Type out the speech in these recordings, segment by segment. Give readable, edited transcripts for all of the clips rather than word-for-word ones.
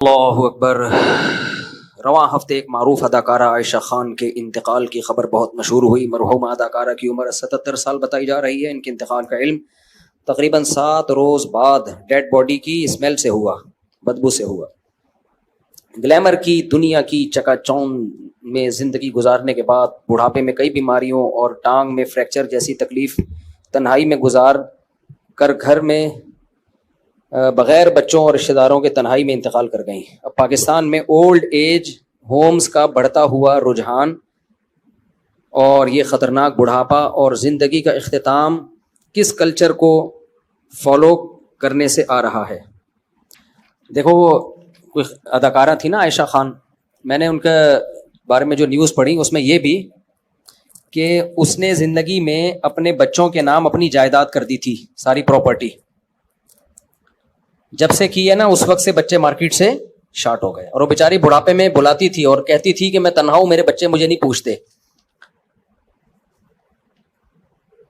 اللہ اکبر۔ رواں ہفتے ایک معروف اداکارہ عائشہ خان کے انتقال کی خبر بہت مشہور ہوئی۔ مرحومہ اداکارہ کی عمر 77 سال بتائی جا رہی ہے۔ ان کے انتقال کا علم تقریباً 7 روز بعد ڈیڈ باڈی کی اسمیل سے ہوا، بدبو سے ہوا۔ گلیمر کی دنیا کی چکا چوند میں زندگی گزارنے کے بعد بڑھاپے میں کئی بیماریوں اور ٹانگ میں فریکچر جیسی تکلیف تنہائی میں گزار کر گھر میں بغیر بچوں اور رشتہ داروں کے تنہائی میں انتقال کر گئیں۔ اب پاکستان میں اولڈ ایج ہومز کا بڑھتا ہوا رجحان اور یہ خطرناک بڑھاپا اور زندگی کا اختتام کس کلچر کو فالو کرنے سے آ رہا ہے؟ دیکھو، وہ کوئی اداکارہ تھی نا عائشہ خان، میں نے ان کے بارے میں جو نیوز پڑھی اس میں یہ بھی کہ اس نے زندگی میں اپنے بچوں کے نام اپنی جائیداد کر دی تھی، ساری پراپرٹی۔ جب سے کی ہے نا اس وقت سے بچے مارکیٹ سے شارٹ ہو گئے، اور وہ بیچاری بڑھاپے میں بلاتی تھی اور کہتی تھی کہ میں تنہا ہوں، میرے بچے مجھے نہیں پوچھتے۔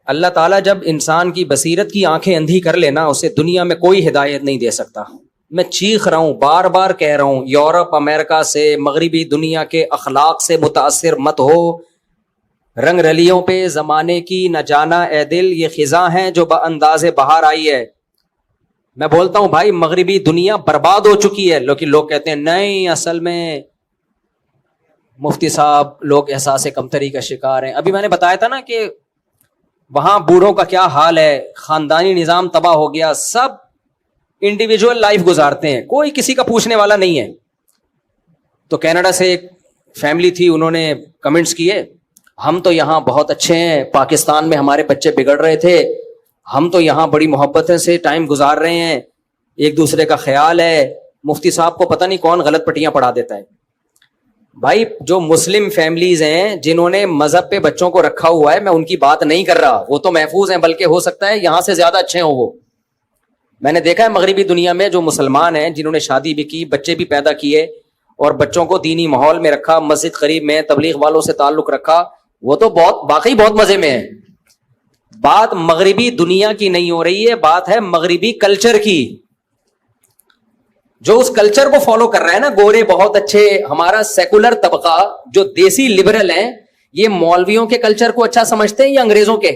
اللہ تعالیٰ جب انسان کی بصیرت کی آنکھیں اندھی کر لینا، اسے دنیا میں کوئی ہدایت نہیں دے سکتا۔ میں چیخ رہا ہوں، بار بار کہہ رہا ہوں، یورپ امریکہ سے مغربی دنیا کے اخلاق سے متاثر مت ہو۔ رنگ رلیوں پہ زمانے کی نہ جانا اے دل، یہ خزاں ہیں جو بانداز بہار آئی ہے۔ میں بولتا ہوں بھائی، مغربی دنیا برباد ہو چکی ہے، لیکن لوگ کہتے ہیں نہیں، اصل میں مفتی صاحب لوگ احساس کمتری کا شکار ہیں۔ ابھی میں نے بتایا تھا نا کہ وہاں بوڑھوں کا کیا حال ہے، خاندانی نظام تباہ ہو گیا، سب انڈیویجول لائف گزارتے ہیں، کوئی کسی کا پوچھنے والا نہیں ہے۔ تو کینیڈا سے ایک فیملی تھی، انہوں نے کمنٹس کیے، ہم تو یہاں بہت اچھے ہیں، پاکستان میں ہمارے بچے بگڑ رہے تھے، ہم تو یہاں بڑی محبتیں سے ٹائم گزار رہے ہیں، ایک دوسرے کا خیال ہے۔ مفتی صاحب کو پتہ نہیں کون غلط پٹیاں پڑھا دیتا ہے۔ بھائی، جو مسلم فیملیز ہیں جنہوں نے مذہب پہ بچوں کو رکھا ہوا ہے، میں ان کی بات نہیں کر رہا، وہ تو محفوظ ہیں، بلکہ ہو سکتا ہے یہاں سے زیادہ اچھے ہوں۔ وہ میں نے دیکھا ہے مغربی دنیا میں جو مسلمان ہیں جنہوں نے شادی بھی کی، بچے بھی پیدا کیے اور بچوں کو دینی ماحول میں رکھا، مسجد قریب میں تبلیغ والوں سے تعلق رکھا، وہ تو واقعی بہت مزے میں ہے۔ بات مغربی دنیا کی نہیں ہو رہی ہے، بات ہے مغربی کلچر کی۔ جو اس کلچر کو فالو کر رہا ہے نا، گورے بہت اچھے، ہمارا سیکولر طبقہ جو دیسی لبرل ہیں، یہ مولویوں کے کلچر کو اچھا سمجھتے ہیں یا انگریزوں کے؟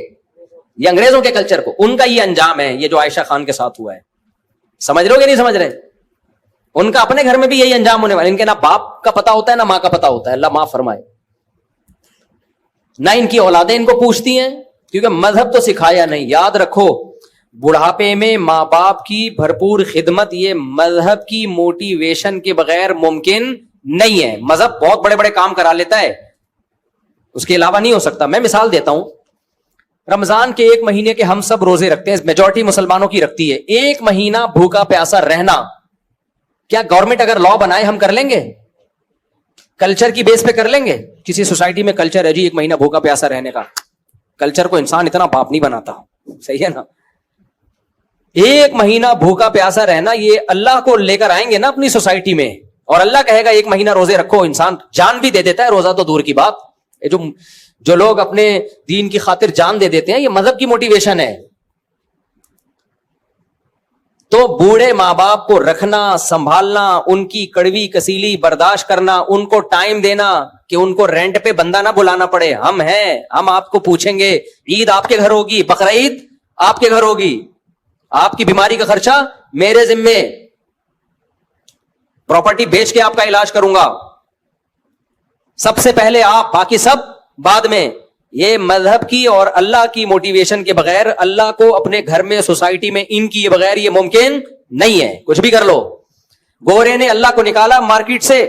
یہ انگریزوں کے کلچر کو، ان کا یہ انجام ہے، یہ جو عائشہ خان کے ساتھ ہوا ہے۔ سمجھ رہے ہو کہ نہیں سمجھ رہے؟ ان کا اپنے گھر میں بھی یہی انجام ہونے والا۔ ان کے نہ باپ کا پتا ہوتا ہے نہ ماں کا پتا ہوتا ہے، اللہ معاف فرمائے۔ نہ ان کی اولادیں ان کو پوچھتی ہیں، کیونکہ مذہب تو سکھایا نہیں۔ یاد رکھو، بڑھاپے میں ماں باپ کی بھرپور خدمت یہ مذہب کی موٹیویشن کے بغیر ممکن نہیں ہے۔ مذہب بہت بڑے بڑے کام کرا لیتا ہے، اس کے علاوہ نہیں ہو سکتا۔ میں مثال دیتا ہوں، رمضان کے 1 مہینے کے ہم سب روزے رکھتے ہیں، میجورٹی مسلمانوں کی رکھتی ہے۔ 1 مہینہ بھوکا پیاسا رہنا، کیا گورنمنٹ اگر لا بنائے ہم کر لیں گے؟ کلچر کی بیس پہ کر لیں گے؟ کسی سوسائٹی میں کلچر ہے جی 1 مہینہ بھوکا پیاسا رہنے کا، کلچر کو انسان اتنا باپ نہیں بناتا، صحیح ہے نا؟ 1 مہینہ بھوکا پیاسا رہنا، یہ اللہ کو لے کر آئیں گے نا اپنی سوسائٹی میں، اور اللہ کہے گا 1 مہینہ روزے رکھو، انسان جان بھی دے دیتا ہے، روزہ تو دور کی بات۔ جو لوگ اپنے دین کی خاطر جان دے دیتے ہیں، یہ مذہب کی موٹیویشن ہے۔ تو بوڑھے ماں باپ کو رکھنا، سنبھالنا، ان کی کڑوی کسیلی برداشت کرنا، ان کو ٹائم دینا کہ ان کو رینٹ پہ بندہ نہ بلانا پڑے، ہم ہیں، ہم آپ کو پوچھیں گے، عید آپ کے گھر ہوگی، بقرعید آپ کے گھر ہوگی، آپ کی بیماری کا خرچہ میرے ذمے، پراپرٹی بیچ کے آپ کا علاج کروں گا، سب سے پہلے آپ، باقی سب بعد میں۔ یہ مذہب کی اور اللہ کی موٹیویشن کے بغیر، اللہ کو اپنے گھر میں، سوسائٹی میں ان کی بغیر یہ ممکن نہیں ہے۔ کچھ بھی کر لو، گورے نے اللہ کو نکالا مارکیٹ سے،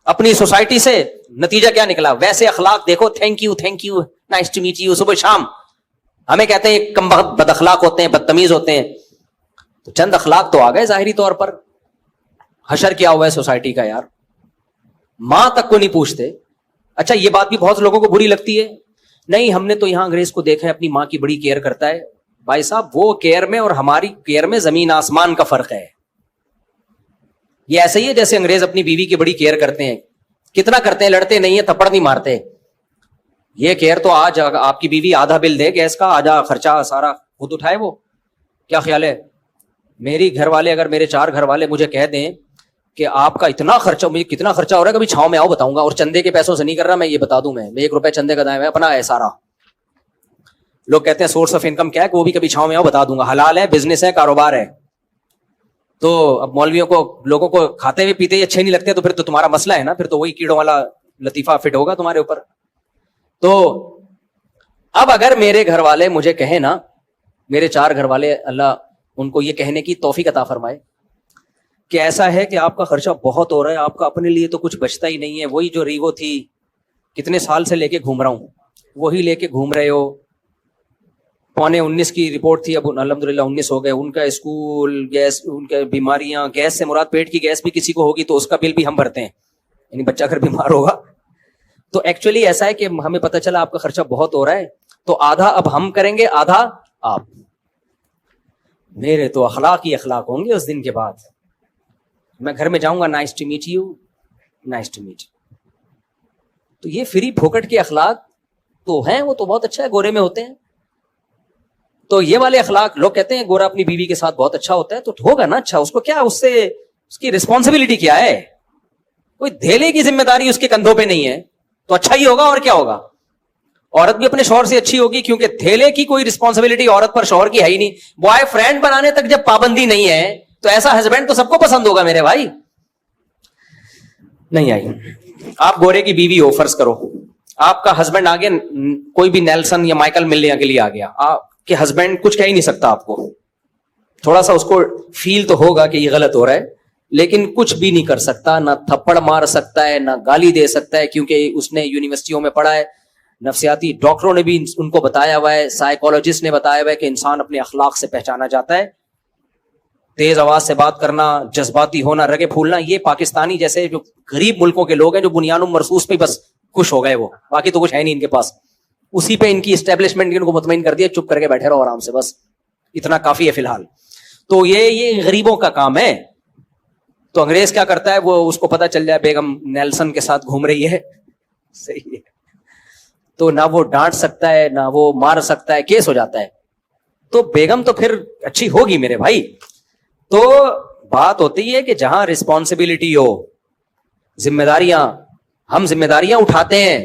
اپنی سوسائٹی سے، نتیجہ کیا نکلا؟ ویسے اخلاق دیکھو، thank you, nice to meet you, صبح شام ہمیں کہتے ہیں کم بخت بد اخلاق ہوتے ہیں، بدتمیز ہوتے ہیں۔ تو چند اخلاق تو آ گئے ظاہری طور پر، حشر کیا ہوا ہے سوسائٹی کا یار، ماں تک کو نہیں پوچھتے۔ اچھا، یہ بات بھی بہت لوگوں کو بری لگتی ہے، نہیں ہم نے تو یہاں انگریز کو دیکھا ہے اپنی ماں کی بڑی کیئر کرتا ہے۔ بھائی صاحب، وہ کیئر میں اور ہماری کیئر میں زمین آسمان کا فرق ہے۔ یہ ایسا ہی ہے جیسے انگریز اپنی بیوی کی بڑی کیئر کرتے ہیں، کتنا کرتے ہیں، لڑتے نہیں ہیں، تھپڑ نہیں مارتے۔ یہ کیئر تو آج آپ کی بیوی آدھا بل دے گیس کا، آدھا خرچہ سارا خود اٹھائے، وہ کیا خیال ہے؟ میری گھر والے، اگر میرے 4 گھر والے مجھے کہہ دیں کہ آپ کا اتنا خرچہ, مجھے کتنا خرچہ ہو رہا ہے کبھی چھاؤں میں آؤ بتاؤں گا, اور چندے کے پیسوں سے نہیں کر رہا میں, یہ بتا دوں میں 1 روپے چندے کا دائیں اپنا ہے سارا. لوگ کہتے ہیں سورس آف انکم کیا ہے, کہ وہ بھی کبھی چھاؤں میں آؤ بتا دوں گا. حلال ہے, بزنس ہے, کاروبار ہے. تو اب مولویوں کو, لوگوں کو کھاتے ہوئے پیتے ہی اچھے نہیں لگتے, تو پھر تو تمہارا مسئلہ ہے نا, پھر تو وہی کیڑوں والا لطیفہ فٹ ہوگا تمہارے اوپر. تو اب اگر میرے گھر والے مجھے کہیں نا, میرے 4 گھر والے, اللہ ان کو یہ کہنے کی توفیق عطا فرمائے کہ ایسا ہے کہ آپ کا خرچہ بہت ہو رہا ہے, آپ کا اپنے لیے تو کچھ بچتا ہی نہیں ہے, وہی جو ریوو تھی کتنے سال سے لے کے گھوم رہا ہوں, وہی لے کے گھوم رہے ہو. 19.25 کی رپورٹ تھی, اب الحمدللہ 19 ہو گئے. ان کا اسکول, گیس, ان کے بیماریاں, گیس سے مراد پیٹ کی گیس بھی کسی کو ہوگی تو اس کا بل بھی ہم بھرتے ہیں, یعنی بچہ اگر بیمار ہوگا. تو ایکچولی ایسا ہے کہ ہمیں پتہ چلا آپ کا خرچہ بہت ہو رہا ہے, تو آدھا اب ہم کریں گے, آدھا آپ. میرے تو اخلاق ہی اخلاق ہوں گے اس دن کے بعد. میں گھر میں جاؤں گا, nice to meet you, nice to meet. تو یہ فری پھوکٹ کے اخلاق تو ہیں, وہ تو بہت اچھا ہے, گورے میں ہوتے ہیں. تو یہ والے اخلاق, لوگ کہتے ہیں گورا اپنی بیوی کے ساتھ بہت اچھا ہوتا ہے, تو ہوگا نا اچھا, اس کو کیا, اس سے اس کی رسپانسبلٹی کیا ہے, کوئی دھیلے کی ذمہ داری اس کے کندھوں پہ نہیں ہے, تو اچھا ہی ہوگا. اور کیا ہوگا, عورت بھی اپنے شوہر سے اچھی ہوگی, کیونکہ دھیلے کی کوئی رسپانسبلٹی عورت پر شوہر کی ہے ہی نہیں. بوائے فرینڈ بنانے تک جب پابندی نہیں ہے تو ایسا ہسبینڈ تو سب کو پسند ہوگا میرے بھائی. نہیں آئی, آپ گورے کی بیوی ہو, فرض کرو آپ کا ہسبینڈ آگے, کوئی بھی نیلسن یا مائیکل ملنے کے لیے آ گیا, آپ کے ہسبینڈ کچھ کہہ ہی نہیں سکتا آپ کو, تھوڑا سا اس کو فیل تو ہوگا کہ یہ غلط ہو رہا ہے, لیکن کچھ بھی نہیں کر سکتا, نہ تھپڑ مار سکتا ہے, نہ گالی دے سکتا ہے, کیونکہ اس نے یونیورسٹیوں میں پڑھا ہے, نفسیاتی ڈاکٹروں نے بھی ان کو بتایا ہوا ہے, سائیکولوجسٹ نے بتایا ہوا ہے کہ انسان اپنے اخلاق سے پہچانا جاتا ہے. تیز آواز سے بات کرنا, جذباتی ہونا, رگے پھولنا, یہ پاکستانی جیسے جو غریب ملکوں کے لوگ ہیں جو بنیاد مرصوص پہ بس خوش ہو گئے, وہ باقی تو کچھ ہے نہیں ان کے پاس, اسی پہ ان کی اسٹیبلشمنٹ ان کو مطمئن کر دیا, چپ کر کے بیٹھے رہو آرام سے, بس اتنا کافی ہے فی الحال. تو یہ غریبوں کا کام ہے. تو انگریز کیا کرتا ہے, وہ اس کو پتا چل جائے بیگم نیلسن کے ساتھ گھوم رہی ہے, صحیح ہے, تو نہ وہ ڈانٹ سکتا ہے نہ وہ مار سکتا ہے, کیس ہو جاتا ہے. تو بیگم تو پھر اچھی ہوگی میرے بھائی. تو بات ہوتی ہے کہ جہاں رسپانسبلٹی ہو, ذمہ داریاں, ہم ذمہ داریاں اٹھاتے ہیں,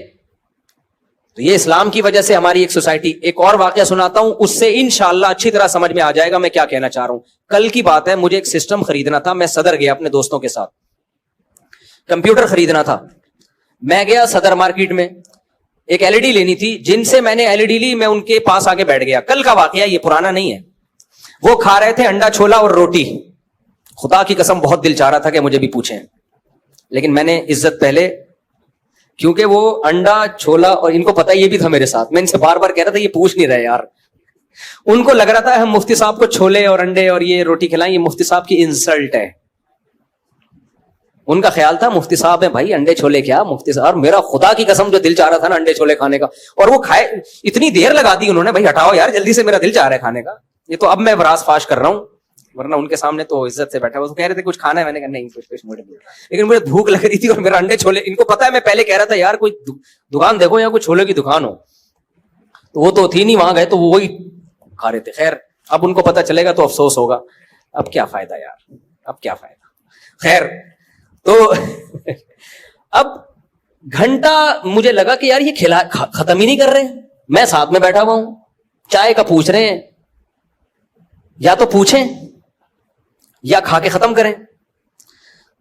تو یہ اسلام کی وجہ سے ہماری ایک سوسائٹی. ایک اور واقعہ سناتا ہوں, اس سے انشاءاللہ اچھی طرح سمجھ میں آ جائے گا میں کیا کہنا چاہ رہا ہوں. کل کی بات ہے, مجھے ایک سسٹم خریدنا تھا, میں صدر گیا اپنے دوستوں کے ساتھ, کمپیوٹر خریدنا تھا. میں گیا صدر مارکیٹ میں, ایک LED لینی تھی, جن سے میں نے LED لی میں ان کے پاس آگے بیٹھ گیا. کل کا واقعہ, یہ پرانا نہیں ہے. وہ کھا رہے تھے انڈا چھولا اور روٹی, خدا کی قسم بہت دل چاہ رہا تھا کہ مجھے بھی پوچھیں, لیکن میں نے عزت پہلے, کیونکہ وہ انڈا چھولا, اور ان کو پتا یہ بھی تھا میرے ساتھ, میں ان سے بار بار کہہ رہا تھا یہ پوچھ نہیں رہے یار. ان کو لگ رہا تھا ہم مفتی صاحب کو چھولے اور انڈے اور یہ روٹی کھلائیں, یہ مفتی صاحب کی انسلٹ ہے. ان کا خیال تھا مفتی صاحب ہے بھائی, انڈے چھولے کیا مفتی صاحب. اور میرا خدا کی قسم جو دل چاہ رہا تھا نا انڈے چھولے کھانے کا, اور وہ کھائے, اتنی دیر لگا دی انہوں نے, بھائی ہٹاؤ یار جلدی سے, میرا دل چاہ رہا ہے کھانے کا. یہ تو اب میں براز فاش کر رہا ہوں, ورنہ ان کے سامنے تو عزت سے بیٹھا. وہ کہہ رہے تھے کچھ کھانا ہے, میں نے کہا نہیں کچھ موڑے, لیکن مجھے بھوک لگ رہی تھی اور میرا انڈے چھولے, ان کو پتا ہے میں پہلے کہہ رہا تھا یار کوئی دکان دیکھو یا کوئی چھولے کی دکان ہو, تو وہ تو تھی نہیں, وہاں گئے تو وہ وہی کھا رہے تھے. خیر اب ان کو پتا چلے گا تو افسوس ہوگا, اب کیا فائدہ یار, اب کیا فائدہ. خیر تو اب گھنٹہ مجھے لگا کہ یار یہ ختم ہی نہیں کر رہے ہیں. میں ساتھ میں بیٹھا ہوا ہوں, چائے کا پوچھ رہے ہیں, یا تو پوچھیں یا کھا کے ختم کریں.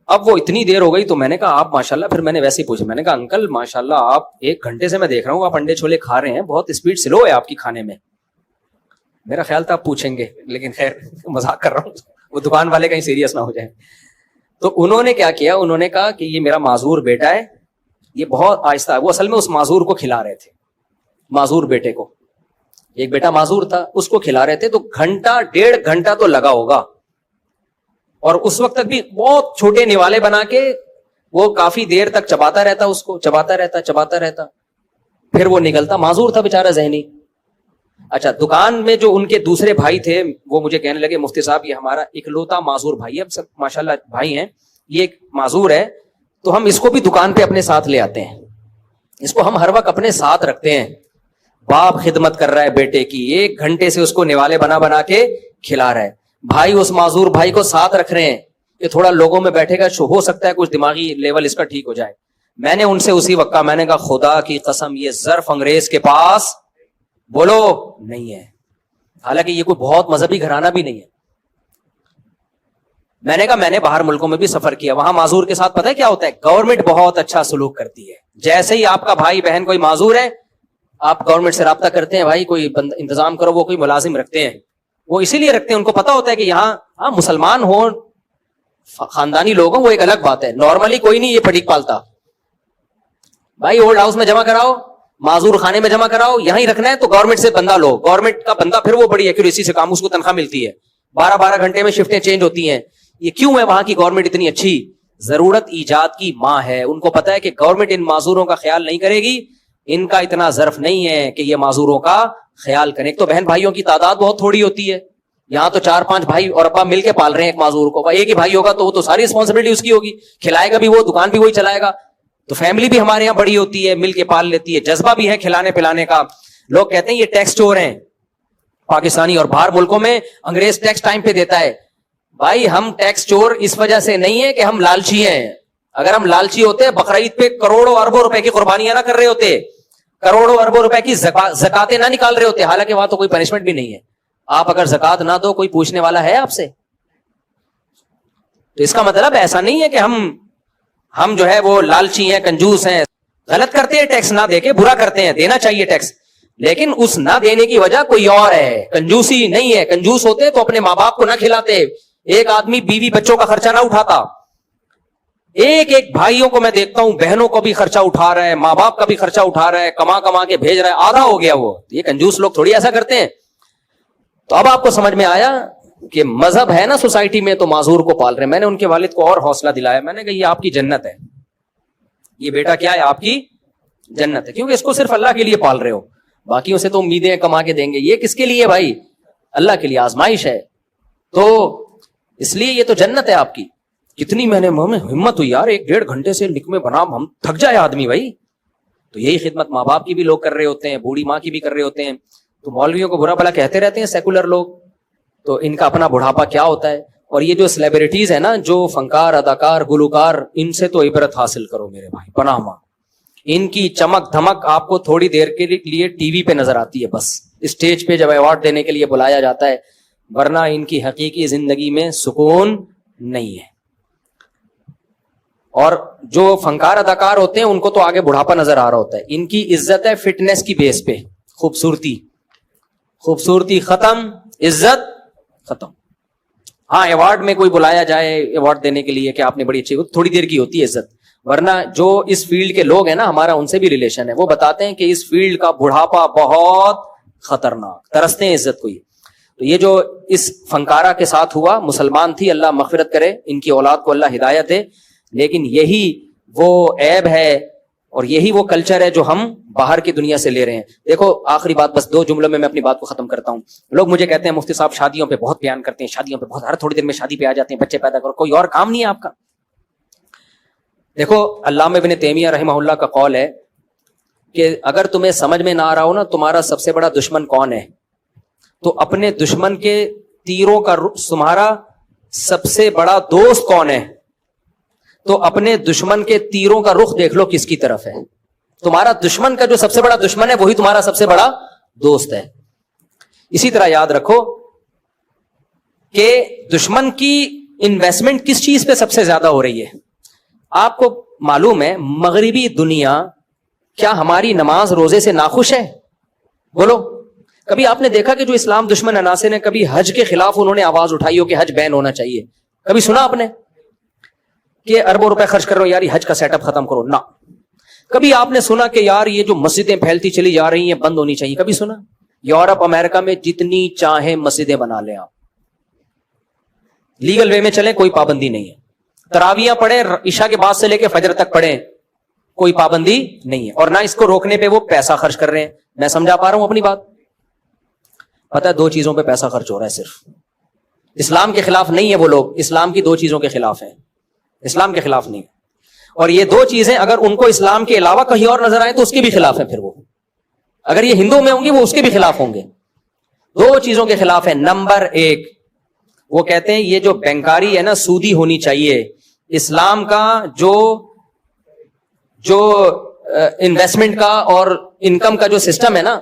اب وہ اتنی دیر ہو گئی تو میں نے کہا آپ ماشاءاللہ, پھر میں نے ویسے ہی پوچھا, میں نے کہا انکل ماشاءاللہ آپ 1 گھنٹے سے میں دیکھ رہا ہوں آپ انڈے چھولے کھا رہے ہیں, بہت اسپیڈ سلو ہے آپ کی کھانے میں. میرا خیال تھا آپ پوچھیں گے, لیکن خیر مذاق کر رہا ہوں, وہ دکان والے کہیں سیریس نہ ہو جائیں. تو انہوں نے کیا کیا, انہوں نے کہا کہ یہ میرا معذور بیٹا ہے, یہ بہت آہستہ ہے. وہ اصل میں اس معذور کو کھلا رہے تھے, معذور بیٹے کو, ایک بیٹا معذور تھا اس کو کھلا رہے تھے. تو 1.5 گھنٹہ تو لگا ہوگا, اور اس وقت تک بھی بہت چھوٹے نوالے بنا کے وہ کافی دیر تک چباتا رہتا, اس کو چباتا رہتا, پھر وہ نکلتا. معذور تھا بیچارہ ذہنی. اچھا, دکان میں جو ان کے دوسرے بھائی تھے وہ مجھے کہنے لگے مفتی صاحب یہ ہمارا اکلوتا معذور بھائی ہے, اب سب ماشاءاللہ بھائی ہیں, یہ ایک معذور ہے, تو ہم اس کو بھی دکان پہ اپنے ساتھ لے آتے ہیں, اس کو ہم ہر وقت اپنے ساتھ رکھتے ہیں. باپ خدمت کر رہا ہے بیٹے کی, 1 گھنٹے سے اس کو نوالے بنا بنا کے کھلا رہا ہے. بھائی اس معذور بھائی کو ساتھ رکھ رہے ہیں, کہ تھوڑا لوگوں میں بیٹھے گا, ہو سکتا ہے کچھ دماغی لیول اس کا ٹھیک ہو جائے. میں نے ان سے اسی وقت کہا, میں نے کہا خدا کی قسم یہ ظرف انگریز کے پاس بولو نہیں ہے, حالانکہ یہ کوئی بہت مذہبی گھرانہ بھی نہیں ہے. میں نے کہا میں نے باہر ملکوں میں بھی سفر کیا, وہاں معذور کے ساتھ پتہ ہے کیا ہوتا ہے, گورنمنٹ بہت اچھا سلوک کرتی ہے. جیسے ہی آپ کا بھائی بہن کوئی معذور ہے, آپ گورنمنٹ سے رابطہ کرتے ہیں, بھائی کوئی انتظام کرو, وہ کوئی ملازم رکھتے ہیں. وہ اسی لیے رکھتے ہیں, ان کو پتا ہوتا ہے کہ یہاں مسلمان ہوں, خاندانی لوگ ہوں, وہ ایک الگ بات ہے. نارملی کوئی نہیں یہ پٹیک پالتا, بھائی اولڈ ہاؤس میں جمع کراؤ, معذور خانے میں جمع کراؤ, یہاں ہی رکھنا ہے تو گورنمنٹ سے بندہ لو. گورنمنٹ کا بندہ پھر وہ بڑی ایکوریسی سے کام, اس کو تنخواہ ملتی ہے, 12 گھنٹے میں شفٹیں چینج ہوتی ہیں. یہ کیوں ہے وہاں کی گورنمنٹ اتنی اچھی؟ ضرورت ایجاد کی ماں ہے, ان کو پتا ہے کہ گورنمنٹ ان معذوروں کا خیال نہیں کرے گی, ان کا اتنا ظرف نہیں ہے کہ یہ معذوروں کا خیال کریں. ایک تو بہن بھائیوں کی تعداد بہت تھوڑی ہوتی ہے, یہاں تو 4-5 بھائی اور ابا مل کے پال رہے ہیں ایک معذور کو. ایک ہی بھائی ہوگا تو وہ تو ساری رسپانسبلٹی اس کی ہوگی, کھلائے گا بھی وہ, دکان بھی وہی چلائے گا. تو فیملی بھی ہمارے یہاں بڑی ہوتی ہے, مل کے پال لیتی ہے, جذبہ بھی ہے کھلانے پلانے کا. لوگ کہتے ہیں یہ ٹیکس چور ہیں پاکستانی, اور باہر ملکوں میں انگریز ٹیکس ٹائم پہ دیتا ہے. بھائی ہم ٹیکس چور اس وجہ سے نہیں ہے کہ ہم لالچی ہیں. اگر ہم لالچی ہوتے, بقرعید پہ کروڑوں اربوں روپے کی قربانیاں نہ کر رہے ہوتے, کروڑوں اربوں روپے کی زکاتیں نہ نکال رہے ہوتے. حالانکہ وہاں تو کوئی پنشمنٹ بھی نہیں ہے, آپ اگر زکات نہ دو کوئی پوچھنے والا ہے آپ سے. تو اس کا مطلب ایسا نہیں ہے کہ ہم جو ہے وہ لالچی ہیں, کنجوس ہیں, غلط کرتے ہیں ٹیکس نہ دے کے, برا کرتے ہیں, دینا چاہیے ٹیکس, لیکن اس نہ دینے کی وجہ کوئی اور ہے, کنجوسی نہیں ہے. کنجوس ہوتے تو اپنے ماں باپ کو نہ کھلاتے, ایک آدمی بیوی بچوں کا خرچہ نہ اٹھاتا. ایک بھائیوں کو میں دیکھتا ہوں, بہنوں کو بھی خرچہ اٹھا رہا ہے, ماں باپ کا بھی خرچہ اٹھا رہا ہے, کما کے بھیج رہا ہے, آدھا ہو گیا وہ. یہ کنجوس لوگ تھوڑی ایسا کرتے ہیں. تو اب آپ کو سمجھ میں آیا کہ مذہب ہے نا سوسائٹی میں تو معذور کو پال رہے ہیں. میں نے ان کے والد کو اور حوصلہ دلایا, میں نے کہا یہ آپ کی جنت ہے, یہ بیٹا کیا ہے آپ کی جنت ہے, کیونکہ اس کو صرف اللہ کے لیے پال رہے ہو, باقیوں سے تو امیدیں کما کے دیں گے. یہ کس کے لیے بھائی؟ اللہ کے لیے, آزمائش ہے. تو اس لیے یہ تو جنت ہے آپ کی. کتنی میں نے ہمت ہوئی یار, 1-1.5 گھنٹے سے نکمے بنا, ہم تھک جائے آدمی بھائی. تو یہی خدمت ماں باپ کی بھی لوگ کر رہے ہوتے ہیں, بوڑھی ماں کی بھی کر رہے ہوتے ہیں. تو مولویوں کو برا بھلا کہتے رہتے ہیں سیکولر لوگ, تو ان کا اپنا بڑھاپا کیا ہوتا ہے. اور یہ جو سیلیبریٹیز ہیں نا, جو فنکار, اداکار, گلوکار, ان سے تو عبرت حاصل کرو میرے بھائی, پناہ ماں. ان کی چمک دھمک آپ کو تھوڑی دیر کے لیے ٹی وی پہ نظر آتی ہے, بس اسٹیج پہ جب ایوارڈ دینے کے لیے بلایا جاتا ہے, ورنہ ان کی حقیقی زندگی میں سکون نہیں ہے. اور جو فنکار اداکار ہوتے ہیں ان کو تو آگے بڑھاپا نظر آ رہا ہوتا ہے. ان کی عزت ہے فٹنس کی بیس پہ, خوبصورتی ختم, عزت ختم. ہاں ایوارڈ میں کوئی بلایا جائے ایوارڈ دینے کے لیے کہ آپ نے بڑی اچھی, تھوڑی دیر کی ہوتی ہے عزت. ورنہ جو اس فیلڈ کے لوگ ہیں نا, ہمارا ان سے بھی ریلیشن ہے, وہ بتاتے ہیں کہ اس فیلڈ کا بڑھاپا بہت خطرناک, ترستے ہیں عزت کو. تو یہ جو اس فنکارہ کے ساتھ ہوا, مسلمان تھی, اللہ مغفرت کرے, ان کی اولاد کو اللہ ہدایت دے, لیکن یہی وہ عیب ہے اور یہی وہ کلچر ہے جو ہم باہر کی دنیا سے لے رہے ہیں. دیکھو آخری بات, بس 2 جملوں میں اپنی بات کو ختم کرتا ہوں. لوگ مجھے کہتے ہیں مفتی صاحب شادیوں پہ بہت بیان کرتے ہیں, شادیوں پہ بہت, ہر تھوڑی دیر میں شادی پہ آ جاتے ہیں, بچے پیدا کرو, کوئی اور کام نہیں ہے آپ کا. دیکھو علامہ ابن تیمیہ رحمہ اللہ کا قول ہے کہ اگر تمہیں سمجھ میں نہ آ رہا ہو نا تمہارا سب سے بڑا دشمن کون ہے, تو اپنے دشمن کے تیروں کا تمہارا سب سے بڑا دوست کون ہے, تو اپنے دشمن کے تیروں کا رخ دیکھ لو کس کی طرف ہے. تمہارا دشمن کا جو سب سے بڑا دشمن ہے وہی تمہارا سب سے بڑا دوست ہے. اسی طرح یاد رکھو کہ دشمن کی انویسٹمنٹ کس چیز پہ سب سے زیادہ ہو رہی ہے. آپ کو معلوم ہے مغربی دنیا کیا ہماری نماز روزے سے ناخوش ہے؟ بولو, کبھی آپ نے دیکھا کہ جو اسلام دشمن عناصر ہیں کبھی حج کے خلاف انہوں نے آواز اٹھائی ہو کہ حج بین ہونا چاہیے؟ کبھی سنا آپ نے کہ اربوں روپے خرچ کر رہے ہو یار حج کا سیٹ اپ ختم کرو؟ نہ. کبھی آپ نے سنا کہ یار یہ جو مسجدیں پھیلتی چلی جا رہی ہیں بند ہونی چاہیے؟ کبھی سنا؟ یورپ امریکہ میں جتنی چاہیں مسجدیں بنا لیں آپ, لیگل وے میں چلیں, کوئی پابندی نہیں ہے. تراویاں پڑھیں, عشاء کے بعد سے لے کے فجر تک پڑھیں, کوئی پابندی نہیں ہے. اور نہ اس کو روکنے پہ وہ پیسہ خرچ کر رہے ہیں. میں سمجھا پا رہا ہوں اپنی بات؟ پتہ ہے 2 چیزوں پہ پیسہ خرچ ہو رہا ہے صرف. اسلام کے خلاف نہیں ہے وہ لوگ, اسلام کی 2 چیزوں کے خلاف ہیں, اسلام کے خلاف نہیں ہے. اور یہ 2 چیزیں اگر ان کو اسلام کے علاوہ کہیں اور نظر آئے تو اس کے بھی خلاف ہیں. پھر وہ اگر یہ ہندو میں ہوں گی وہ اس کے بھی خلاف ہوں گے. 2 چیزوں کے خلاف ہے. نمبر 1 وہ کہتے ہیں یہ جو بینکاری ہے نا سودی ہونی چاہیے. اسلام کا جو انویسٹمنٹ کا اور انکم کا جو سسٹم ہے نا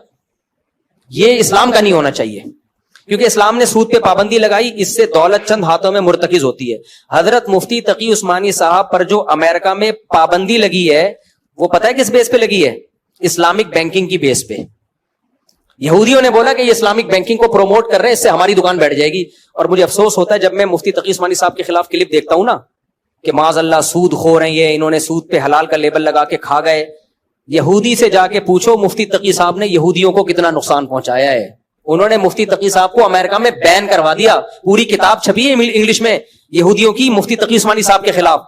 یہ اسلام کا نہیں ہونا چاہیے, کیونکہ اسلام نے سود پہ پابندی لگائی, اس سے دولت چند ہاتھوں میں مرتکز ہوتی ہے. حضرت مفتی تقی عثمانی صاحب پر جو امریکہ میں پابندی لگی ہے وہ پتہ ہے کس بیس پہ لگی ہے؟ اسلامک بینکنگ کی بیس پہ. یہودیوں نے بولا کہ یہ اسلامک بینکنگ کو پروموٹ کر رہے ہیں, اس سے ہماری دکان بیٹھ جائے گی. اور مجھے افسوس ہوتا ہے جب میں مفتی تقی عثمانی صاحب کے خلاف کلپ دیکھتا ہوں نا کہ معاذ اللہ سود خور ہیں یہ, انہوں نے سود پہ حلال کا لیبل لگا کے کھا گئے. یہودی سے جا کے پوچھو مفتی تقی صاحب نے یہودیوں کو کتنا نقصان پہنچایا ہے. انہوں نے مفتی تقی صاحب کو امریکہ میں بین کروا دیا, پوری کتاب چھپی ہے انگلش میں یہودیوں کی مفتی تقی عثمانی صاحب کے خلاف.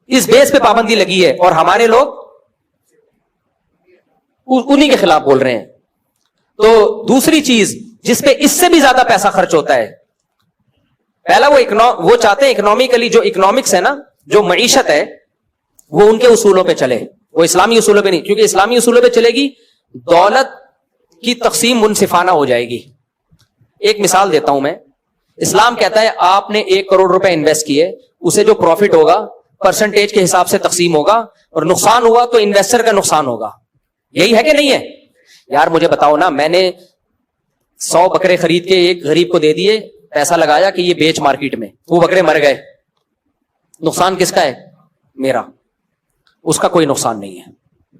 اس بیس پہ پابندی لگی ہے اور ہمارے لوگ انہی کے خلاف بول رہے ہیں. تو دوسری چیز جس پہ اس سے بھی زیادہ پیسہ خرچ ہوتا ہے, پہلا وہ چاہتے ہیں اکنامکلی, جو اکنامکس ہے نا, جو معیشت ہے وہ ان کے اصولوں پہ چلے, وہ اسلامی اصولوں پہ نہیں, کیونکہ اسلامی اصولوں پہ چلے گی دولت کی تقسیم منصفانہ ہو جائے گی. ایک مثال دیتا ہوں میں. اسلام کہتا ہے آپ نے 1 کروڑ روپے انویسٹ کیے, اسے جو پروفٹ ہوگا پرسنٹیج کے حساب سے تقسیم ہوگا, اور نقصان ہوا تو انویسٹر کا نقصان ہوگا. یہی ہے کہ نہیں ہے؟ یار مجھے بتاؤ نا, میں نے 100 بکرے خرید کے ایک غریب کو دے دیے, پیسہ لگایا کہ یہ بیچ مارکیٹ میں, وہ بکرے مر گئے, نقصان کس کا ہے؟ میرا. اس کا کوئی نقصان نہیں ہے,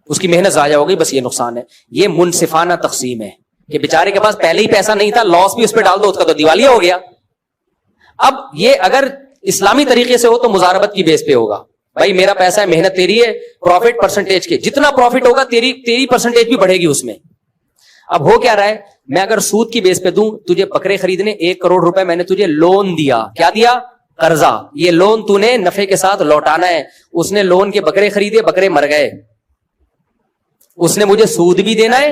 اس کی محنت ضائع ہو گئی, بس یہ نقصان ہے. یہ منصفانہ تقسیم ہے کہ بیچارے کے پاس پہلے ہی پیسہ نہیں تھا, لاس بھی اس پہ ڈال دو, اس کا تو دیوالیہ ہو گیا. اب یہ اگر اسلامی طریقے سے ہو تو مزاربت کی بیس پہ ہوگا. بھائی میرا پیسہ ہے, محنت تیری ہے, پروفٹ پرسنٹیج کے, جتنا پروفٹ ہوگا تیری پرسنٹیج بھی بڑھے گی اس میں. اب ہو کیا رہا ہے, میں اگر سود کی بیس پہ دوں تجھے بکرے خریدنے 1 کروڑ روپے میں نے تجھے لون دیا, کیا دیا؟ قرضہ. یہ لون تو نے نفع کے ساتھ لوٹانا ہے. اس نے لون کے بکرے خریدے, بکرے مر گئے, اس نے مجھے سود بھی دینا ہے,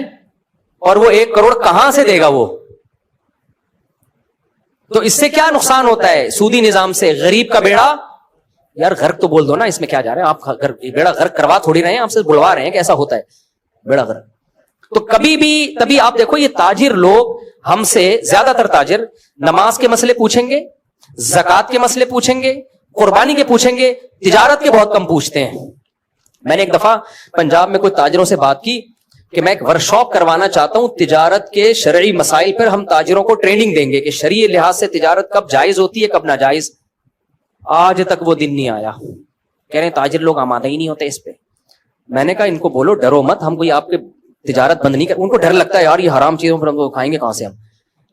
اور وہ 1 کروڑ کہاں سے دے گا وہ؟ تو اس سے کیا نقصان ہوتا ہے سودی نظام سے؟ غریب کا بیڑا, یار غرق تو بول دو نا, اس میں کیا جا رہے ہیں آپ؟ بیڑا غرق کروا تھوڑی رہے ہیں, آپ سے بلوا رہے ہیں کہ ایسا ہوتا ہے بیڑا غرق. تو تبھی آپ دیکھو یہ تاجر لوگ ہم سے زیادہ تر تاجر نماز کے مسئلے پوچھیں گے, زکات کے مسئلے پوچھیں گے, قربانی کے پوچھیں گے, تجارت کے بہت کم پوچھتے ہیں. میں نے ایک دفعہ پنجاب میں کوئی تاجروں سے بات کی کہ میں ایک ورکشاپ کروانا چاہتا ہوں تجارت کے شرعی مسائل پر, ہم تاجروں کو ٹریننگ دیں گے کہ شرعی لحاظ سے تجارت کب جائز ہوتی ہے کب ناجائز. آج تک وہ دن نہیں آیا. کہہ رہے ہیں تاجر لوگ آمادہ ہی نہیں ہوتے اس پہ. میں نے کہا ان کو بولو ڈرو مت, ہم کوئی آپ کے تجارت بند نہیں کر. ان کو ڈر لگتا ہے یار یہ حرام چیزوں پر ہم کو کھائیں گے کہاں سے ہم.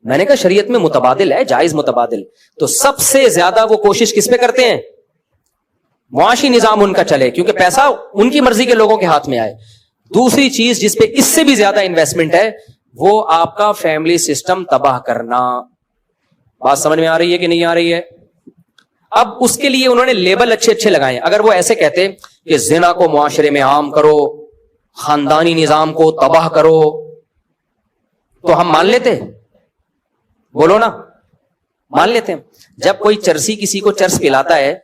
میں نے کہا شریعت میں متبادل ہے, جائز متبادل. تو سب سے زیادہ وہ کوشش کس پہ کرتے ہیں؟ معاشی نظام ان کا چلے, کیونکہ پیسہ ان کی مرضی کے لوگوں کے ہاتھ میں آئے. دوسری چیز جس پہ اس سے بھی زیادہ انویسٹمنٹ ہے وہ آپ کا فیملی سسٹم تباہ کرنا. بات سمجھ میں آ رہی ہے کہ نہیں آ رہی ہے؟ اب اس کے لیے انہوں نے لیبل اچھے اچھے لگائے. اگر وہ ایسے کہتے کہ زنا کو معاشرے میں عام کرو, خاندانی نظام کو تباہ کرو, تو ہم مان لیتے؟ بولو نا, مان لیتے ہیں. جب کوئی چرسی کسی کو چرس پلاتا ہے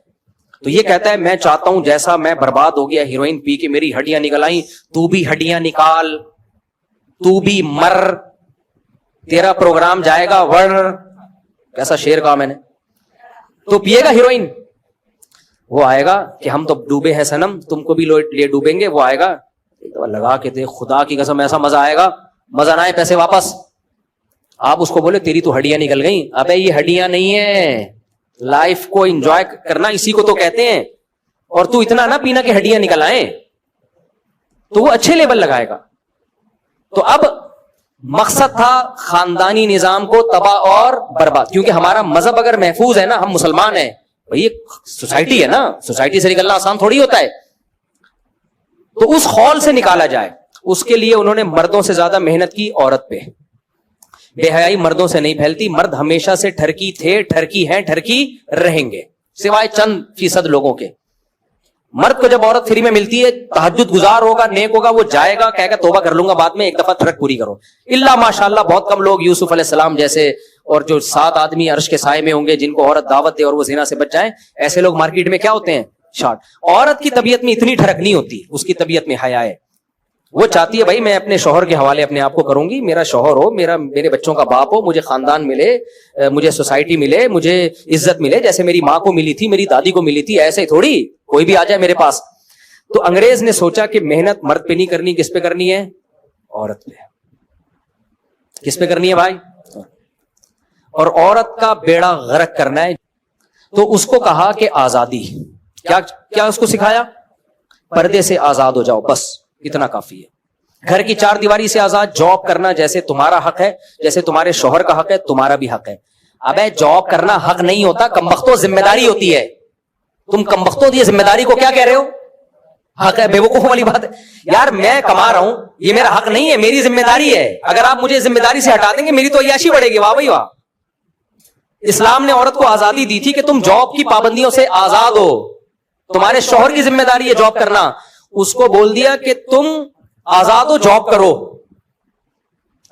تو یہ کہتا ہے میں چاہتا ہوں جیسا میں برباد ہو گیا ہیروئن پی کے میری ہڈیاں نکل آئیں, تو بھی ہڈیاں نکال, تو بھی مر, تیرا پروگرام جائے گا ور. کیسا شعر کہا میں نے. تو پیے گا ہیروئن, وہ آئے گا کہ ہم تو ڈوبے ہیں سنم, تم کو بھی لے ڈوبیں گے. وہ آئے گا لگا کے دے, خدا کی قسم ایسا مزہ آئے گا, مزہ نہ آئے پیسے واپس. آپ اس کو بولے تیری تو ہڈیاں نکل گئیں. ابے یہ ہڈیاں نہیں ہیں, لائف کو انجوائے کرنا اسی کو تو کہتے ہیں. اور تو اتنا نہ پینا کہ ہڈیاں نکل آئیں, تو وہ اچھے لیبل لگائے گا. تو اب مقصد تھا خاندانی نظام کو تباہ اور برباد, کیونکہ ہمارا مذہب اگر محفوظ ہے نا, ہم مسلمان ہیں بھائی, یہ سوسائٹی ہے نا, سوسائٹی سے نکلنا آسان تھوڑی ہوتا ہے. تو اس خول سے نکالا جائے, اس کے لیے انہوں نے مردوں سے زیادہ محنت کی عورت پہ. بے حیائی مردوں سے نہیں پھیلتی, مرد ہمیشہ سے ٹھرکی تھے, ٹھرکی ہیں, ٹھرکی رہیں گے, سوائے چند فیصد لوگوں کے. مرد کو جب عورت فری میں ملتی ہے, تہجد گزار ہوگا, نیک ہوگا, وہ جائے گا کہے گا توبہ کر لوں گا بعد میں, ایک دفعہ ٹھڑک پوری کرو. اللہ ماشاءاللہ بہت کم لوگ یوسف علیہ السلام جیسے, اور جو 7 آدمی عرش کے سائے میں ہوں گے جن کو عورت دعوت دے اور وہ زنا سے بچ جائیں, ایسے لوگ مارکیٹ میں کیا ہوتے ہیں؟ شارٹ. عورت کی طبیعت میں اتنی ٹھڑک نہیں ہوتی, اس کی طبیعت میں حیا ہے. وہ چاہتی ہے بھائی میں اپنے شوہر کے حوالے اپنے آپ کو کروں گی, میرا شوہر ہو, میرے بچوں کا باپ ہو, مجھے خاندان ملے, مجھے سوسائٹی ملے, مجھے عزت ملے جیسے میری ماں کو ملی تھی, میری دادی کو ملی تھی. ایسے ہی تھوڑی کوئی بھی آ جائے میرے پاس. تو انگریز نے سوچا کہ محنت مرد پہ نہیں کرنی, کس پہ کرنی ہے؟ عورت پہ. کس پہ کرنی ہے بھائی؟ اور عورت کا بیڑا غرق کرنا ہے. تو اس کو کہا کہ آزادی. کیا اس کو سکھایا؟ پردے سے آزاد ہو جاؤ, بس اتنا کافی ہے. گھر کی چار دیواری سے آزاد. جاب کرنا جیسے تمہارا حق ہے, جیسے تمہارے شوہر کا حق ہے, تمہارا بھی حق ہے. ابے جاب کرنا حق نہیں ہوتا, کمبختوں ذمہ داری ہوتی ہے. تم کمبختوں یہ ذمہ داری کو کیا کہہ رہے ہو؟ حق ہے. بے وقوفوں والی بات ہے یار. میں کما رہا ہوں, یہ میرا حق نہیں ہے, میری ذمہ داری ہے. اگر آپ مجھے ذمہ داری سے ہٹا دیں گے میری تو عیاشی بڑھے گی. واہ بھائی واہ. اسلام نے عورت کو آزادی دی تھی کہ تم جاب کی پابندیوں سے آزاد ہو. تمہارے شوہر کی ذمہ داری ہے جاب کرنا. اس کو بول دیا کہ تم آزاد ہو, جاب کرو.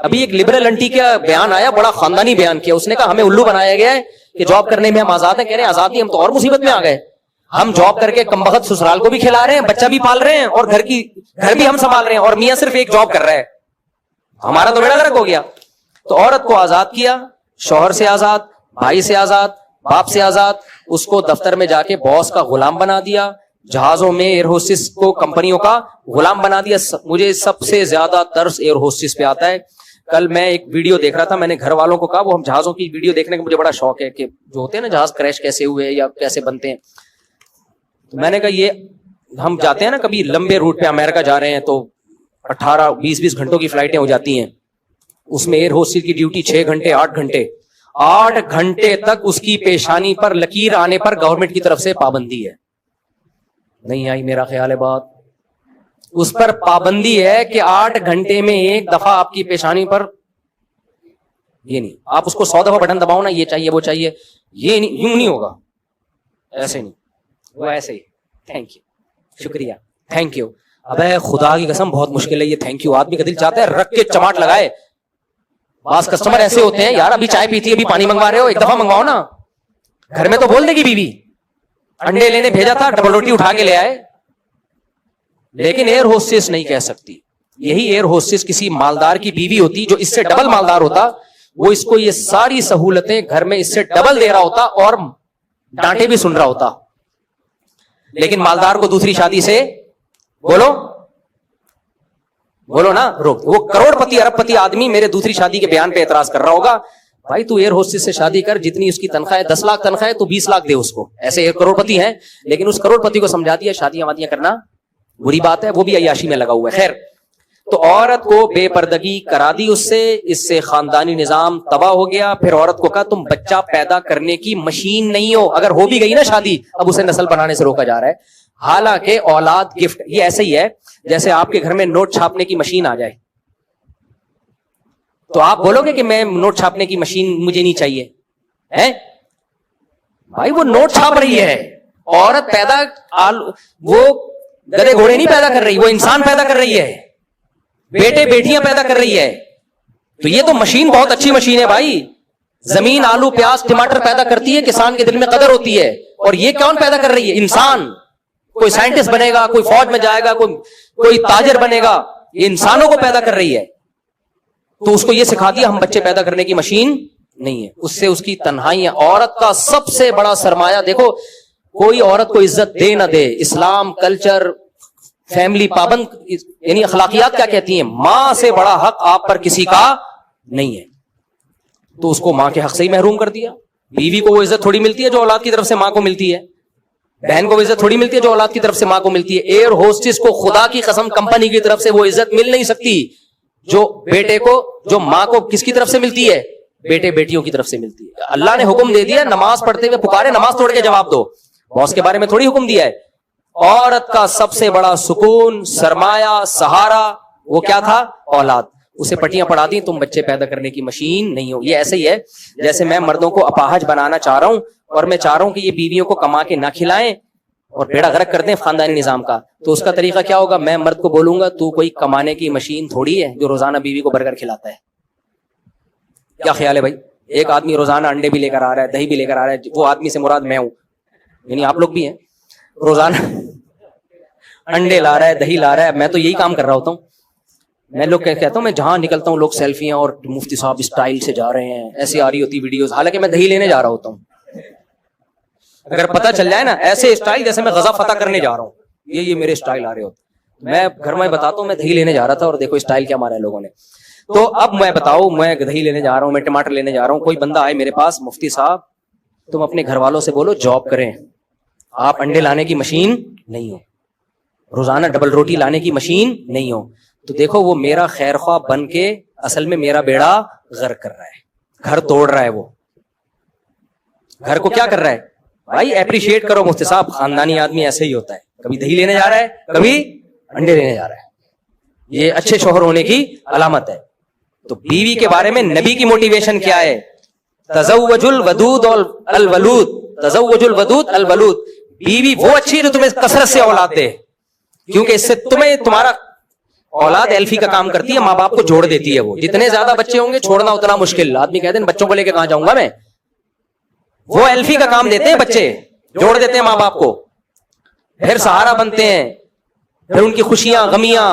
ابھی ایک لبرل انٹی کا بیان آیا, بڑا خاندانی بیان کیا. اس نے کہا ہمیں الو بنایا گیا ہے کہ جاب کرنے میں ہم آزاد ہیں. کہہ رہے ہیں آزادی, ہم تو اور مصیبت میں آ گئے. ہم جاب کر کے کمبخت سسرال کو بھی کھلا رہے ہیں, بچہ بھی پال رہے ہیں, اور گھر بھی ہم سنبھال رہے ہیں, اور میاں صرف ایک جاب کر رہا ہے. ہمارا تو بیڑا غرق ہو گیا. تو عورت کو آزاد کیا, شوہر سے آزاد, بھائی سے آزاد, باپ سے آزاد. اس کو دفتر میں جا کے باس کا غلام بنا دیا, جہازوں میں ایئر ہوسٹس کو کمپنیوں کا غلام بنا دیا. مجھے سب سے زیادہ ترس ایئر ہوسٹس پہ آتا ہے. کل میں ایک ویڈیو دیکھ رہا تھا, میں نے گھر والوں کو کہا, وہ ہم جہازوں کی ویڈیو دیکھنے کا مجھے بڑا شوق ہے کہ جو ہوتے ہیں نا جہاز کریش کیسے ہوئے یا کیسے بنتے ہیں. تو میں نے کہا یہ ہم جاتے ہیں نا کبھی لمبے روٹ پہ امریکہ جا رہے ہیں تو 18-20 گھنٹوں کی فلائٹیں ہو جاتی ہیں. اس میں ایئر ہوسٹس کی ڈیوٹی 6 گھنٹے 8 گھنٹے تک اس کی پیشانی پر لکیر آنے پر گورنمنٹ کی طرف سے پابندی ہے. نہیں آئی میرا خیال ہے بات. اس پر پابندی ہے کہ 8 گھنٹے میں ایک دفعہ آپ کی پیشانی پر یہ نہیں, آپ اس کو 100 دفعہ بٹن دباؤ نا, یہ چاہیے وہ چاہیے, یہ نہیں, یوں نہیں ہوگا, ایسے نہیں, وہ ایسے ہی. تھینک یو, شکریہ, تھینک یو. ابے خدا کی قسم بہت مشکل ہے یہ تھینک یو. آدمی کا دل چاہتا ہے رکھ کے چماٹ لگائے. بعض کسٹمر ایسے ہوتے ہیں, یار ابھی چائے پیتی ہے, ابھی پانی منگوا رہے ہو, ایک دفعہ منگواؤ نا. گھر میں تو بول دے گی بیوی, انڈے لینے بھیجا تھا, ڈبل روٹی اٹھا کے لے آئے. لیکن ایئر ہوسٹس نہیں کہہ سکتی. یہی ایئر ہوسٹس کسی مالدار کی بیوی ہوتی جو اس سے ڈبل مالدار ہوتا, وہ اس کو یہ ساری سہولتیں گھر میں اس سے ڈبل دے رہا ہوتا اور ڈانٹے بھی سن رہا ہوتا. لیکن مالدار کو دوسری شادی سے بولو نا روک. وہ کروڑ پتی ارب پتی آدمی میرے دوسری شادی کے بیان پہ اعتراض کر رہا ہوگا. بھائی تو ایئر ہوسٹس سے شادی کر, جتنی اس کی تنخواہ ہے 10 لاکھ تنخواہ ہے تو 20 لاکھ دے اس کو. ایسے ایک کروڑ پتی ہیں, لیکن اس کروڑ پتی کو سمجھا دیا شادیاں وادیاں کرنا بری بات ہے, وہ بھی عیاشی میں لگا ہوا ہے. خیر, تو عورت کو بے پردگی کرا دی اس سے خاندانی نظام تباہ ہو گیا. پھر عورت کو کہا تم بچہ پیدا کرنے کی مشین نہیں ہو. اگر ہو بھی گئی نا شادی, اب اسے نسل بنانے سے روکا جا رہا ہے. حالانکہ اولاد گفٹ, یہ ایسے ہی ہے جیسے آپ کے گھر میں نوٹ چھاپنے کی مشین آ جائے تو آپ بولو گے کہ میں نوٹ چھاپنے کی مشین مجھے نہیں چاہیے. بھائی وہ نوٹ چھاپ رہی ہے, عورت پیدا وہ گدے گھوڑے نہیں پیدا کر رہی, وہ انسان پیدا کر رہی ہے, بیٹے بیٹیاں پیدا کر رہی ہے. تو یہ تو مشین بہت اچھی مشین ہے بھائی. زمین آلو پیاز ٹماٹر پیدا کرتی ہے, کسان کے دل میں قدر ہوتی ہے. اور یہ کون پیدا کر رہی ہے؟ انسان. کوئی سائنٹسٹ بنے گا, کوئی فوج میں جائے گا, کوئی تاجر بنے گا, یہ انسانوں کو پیدا کر رہی ہے. تو اس کو یہ سکھا دیا ہم بچے پیدا کرنے کی مشین نہیں ہے. اس سے اس کی تنہائی ہے. عورت کا سب سے بڑا سرمایہ, دیکھو کوئی عورت کو عزت دے نہ دے, اسلام, کلچر, فیملی پابند, یعنی اخلاقیات کیا کہتی ہیں, ماں سے بڑا حق آپ پر کسی کا نہیں ہے. تو اس کو ماں کے حق سے ہی محروم کر دیا. بیوی کو وہ عزت تھوڑی ملتی ہے جو اولاد کی طرف سے ماں کو ملتی ہے. بہن کو وہ عزت تھوڑی ملتی ہے جو اولاد کی طرف سے ماں کو ملتی ہے. ایئر ہوسٹس کو خدا کی قسم کمپنی کی طرف سے وہ عزت مل نہیں سکتی جو بیٹے کو, جو ماں کو کس کی طرف سے ملتی ہے, بیٹے بیٹیوں کی طرف سے ملتی ہے. اللہ نے حکم دے دیا نماز پڑھتے ہوئے پکارے, نماز توڑ کے جواب دو. باس کے بارے میں تھوڑی حکم دیا ہے. عورت کا سب سے بڑا سکون, سرمایہ, سہارا وہ کیا تھا؟ اولاد. اسے پٹیاں پڑھا دی, تم بچے پیدا کرنے کی مشین نہیں ہو. یہ ایسے ہی ہے جیسے میں مردوں کو اپاہج بنانا چاہ رہا ہوں اور میں چاہ رہا ہوں کہ یہ بیویوں کو کما کے نہ کھلائیں اور بیڑا غرق کر دیں خاندانی نظام کا. تو اس کا طریقہ کیا ہوگا؟ میں مرد کو بولوں گا تو کوئی کمانے کی مشین تھوڑی ہے جو روزانہ بیوی کو برگر کھلاتا ہے. کیا خیال ہے بھائی؟ ایک آدمی روزانہ انڈے بھی لے کر آ رہا ہے, دہی بھی لے کر آ رہا ہے. وہ آدمی سے مراد میں ہوں, یعنی آپ لوگ بھی ہیں. روزانہ انڈے لا رہا ہے, دہی لا رہا ہے, میں تو یہی کام کر رہا ہوتا ہوں. میں لوگ کہتا ہوں میں جہاں نکلتا ہوں لوگ سیلفیاں اور مفتی صاحب اسٹائل سے جا رہے ہیں, ایسی آ رہی ہوتی ویڈیوز, حالانکہ میں دہی لینے جا رہا ہوتا ہوں. اگر پتہ چل جائے نا ایسے اسٹائل جیسے میں غزہ فتح کرنے جا رہا ہوں, یہ میرے اسٹائل آ رہے ہوتے, میں گھر میں بتاتا ہوں میں دہی لینے جا رہا تھا اور دیکھو اسٹائل کیا مارا ہے لوگوں نے. تو اب میں بتاؤ میں دہی لینے جا رہا ہوں, میں ٹماٹر لینے جا رہا ہوں, کوئی بندہ آئے میرے پاس, مفتی صاحب تم اپنے گھر والوں سے بولو جاب کریں, آپ انڈے لانے کی مشین نہیں ہو, روزانہ ڈبل روٹی لانے کی مشین نہیں ہو. تو دیکھو وہ میرا خیر خواہ بن کے اصل میں میرا بیڑا غرق کر رہا ہے, گھر توڑ رہا ہے, وہ گھر کو کیا کر رہا ہے. بھائی اپریشیٹ کرو مفتی صاحب, خاندانی آدمی ایسے ہی ہوتا ہے, کبھی دہی لینے جا رہا ہے کبھی انڈے لینے جا رہا ہے, یہ اچھے شوہر ہونے کی علامت ہے. تو بیوی کے بارے میں نبی کی موٹیویشن کیا ہے, تزوج الودود الولود, تزوج الودود الولود, بیوی وہ اچھی جو تمہیں کثرت سے اولاد دے, کیونکہ اس سے تمہیں تمہارا اولاد ایلفی کا کام کرتی ہے, ماں باپ کو جوڑ دیتی ہے. وہ جتنے زیادہ بچے ہوں گے چھوڑنا اتنا مشکل. آدمی کہتے ہیں بچوں کو لے کے کہاں جاؤں گا میں, وہ ایلفی کا کام دیتے ہیں, بچے جوڑ دیتے ہیں ماں باپ کو, پھر سہارا بنتے ہیں, پھر ان کی خوشیاں غمیاں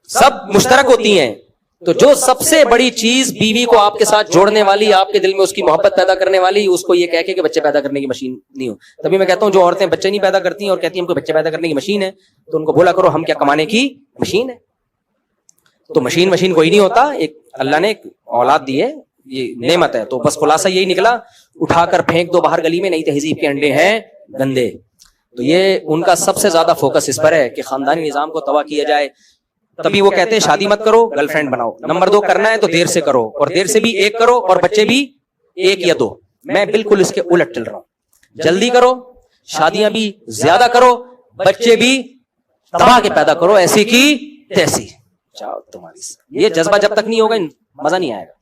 سب مشترک ہوتی ہیں. تو جو سب سے بڑی چیز بیوی کو آپ کے ساتھ جوڑنے والی, آپ کے دل میں اس کی محبت پیدا کرنے والی, اس کو یہ کہہ کے کہ بچے پیدا کرنے کی مشین نہیں ہو. تبھی میں کہتا ہوں جو عورتیں بچے نہیں پیدا کرتی ہیں اور کہتی ہیں ہم کو بچے پیدا کرنے کی مشین ہے, تو ان کو بولا کرو ہم کیا کمانے کی مشین ہے. تو مشین کوئی نہیں ہوتا, ایک اللہ نے ایک اولاد دی ہے, یہ نعمت ہے. تو بس خلاصہ یہی نکلا, اٹھا کر پھینک دو باہر گلی میں, نئی تہذیب کے انڈے ہیں گندے. تو یہ ان کا سب سے زیادہ فوکس اس پر ہے کہ خاندانی نظام کو تباہ کیا جائے. تبھی وہ کہتے ہیں شادی مت کرو, گرل فرینڈ بناؤ. نمبر 2 کرنا ہے تو دیر سے کرو, اور دیر سے بھی 1 کرو, اور بچے بھی 1 یا 2. میں بالکل اس کے الٹ چل رہا ہوں, جلدی کرو, شادیاں بھی زیادہ کرو, بچے بھی تباہ کے پیدا کرو, ایسی کی تیسی. چاہو تمہاری یہ جذبہ جب تک نہیں ہوگا مزہ نہیں آئے گا.